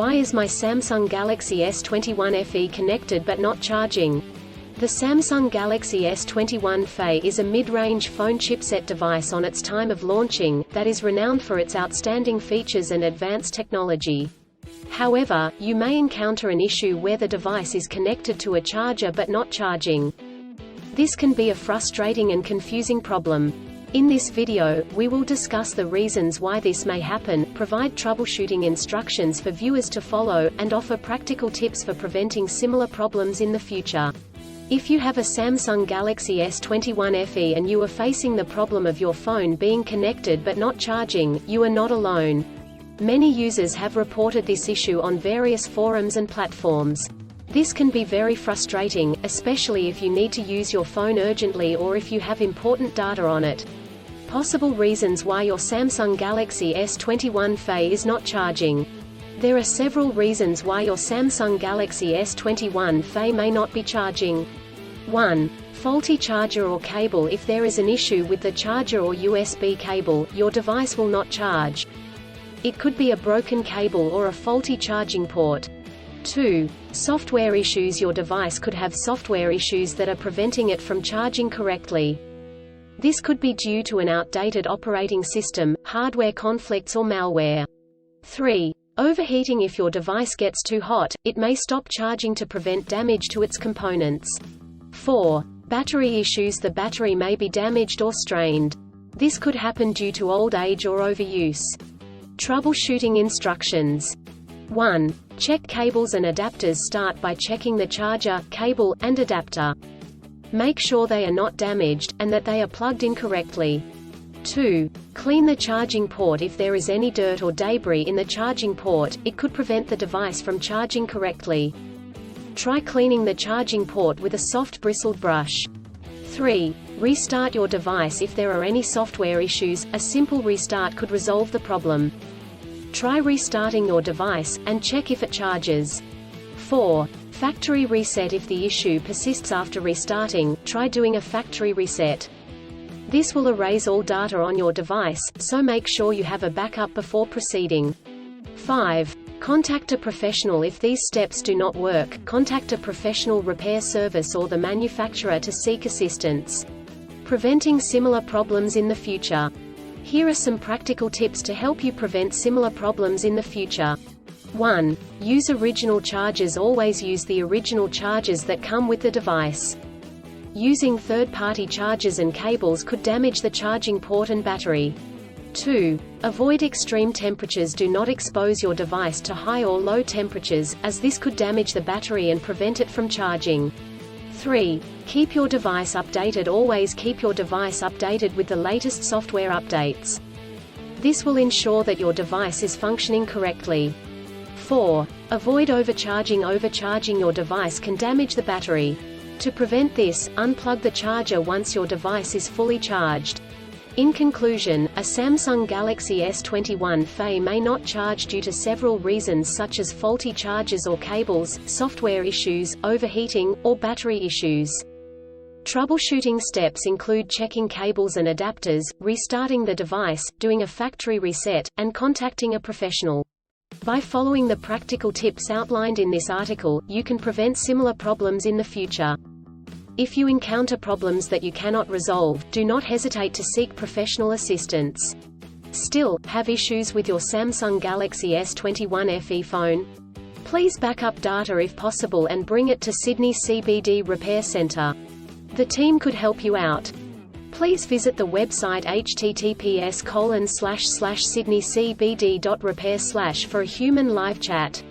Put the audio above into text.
Why is my Samsung Galaxy S21 FE connected but not charging? The Samsung Galaxy S21 FE is a mid-range phone chipset device on its time of launching, that is renowned for its outstanding features and advanced technology. However, you may encounter an issue where the device is connected to a charger but not charging. This can be a frustrating and confusing problem. In this video, we will discuss the reasons why this may happen, provide troubleshooting instructions for viewers to follow, and offer practical tips for preventing similar problems in the future. If you have a Samsung Galaxy S21 FE and you are facing the problem of your phone being connected but not charging, you are not alone. Many users have reported this issue on various forums and platforms. This can be very frustrating, especially if you need to use your phone urgently or if you have important data on it. Possible reasons why your Samsung Galaxy S21 FE is not charging. There are several reasons why your Samsung Galaxy S21 FE may not be charging. 1. Faulty charger or cable. If there is an issue with the charger or USB cable, your device will not charge. It could be a broken cable or a faulty charging port. 2. Software issues. Your device could have software issues that are preventing it from charging correctly. This could be due to an outdated operating system, hardware conflicts or malware. 3. Overheating. If your device gets too hot, it may stop charging to prevent damage to its components. 4. Battery issues. The battery may be damaged or strained. This could happen due to old age or overuse. Troubleshooting instructions. 1. Check cables and adapters. Start by checking the charger, cable, and adapter. Make sure they are not damaged, and that they are plugged in correctly. 2. Clean the charging port. If there is any dirt or debris in the charging port, it could prevent the device from charging correctly. Try cleaning the charging port with a soft bristled brush. 3. Restart your device. If there are any software issues, a simple restart could resolve the problem. Try restarting your device, and check if it charges. 4. Factory reset. If the issue persists after restarting, try doing a factory reset. This will erase all data on your device, so make sure you have a backup before proceeding. 5. Contact a professional. If these steps do not work, contact a professional repair service or the manufacturer to seek assistance. Preventing similar problems in the future. Here are some practical tips to help you prevent similar problems in the future. 1. Use original chargers. Always use the original chargers that come with the device. Using third-party chargers and cables could damage the charging port and battery. 2. Avoid extreme temperatures. Do not expose your device to high or low temperatures, as this could damage the battery and prevent it from charging. 3. Keep your device updated. Always keep your device updated with the latest software updates. This will ensure that your device is functioning correctly. 4. Avoid overcharging. Overcharging your device can damage the battery. To prevent this, unplug the charger once your device is fully charged. In conclusion, a Samsung Galaxy S21 FE may not charge due to several reasons such as faulty chargers or cables, software issues, overheating, or battery issues. Troubleshooting steps include checking cables and adapters, restarting the device, doing a factory reset, and contacting a professional. By following the practical tips outlined in this article, you can prevent similar problems in the future. If you encounter problems that you cannot resolve, do not hesitate to seek professional assistance. Still, have issues with your Samsung Galaxy S21 FE phone? Please back up data if possible and bring it to Sydney CBD Repair Centre. The team could help you out. Please visit the website https://sydneycbd.repair/ for a human live chat.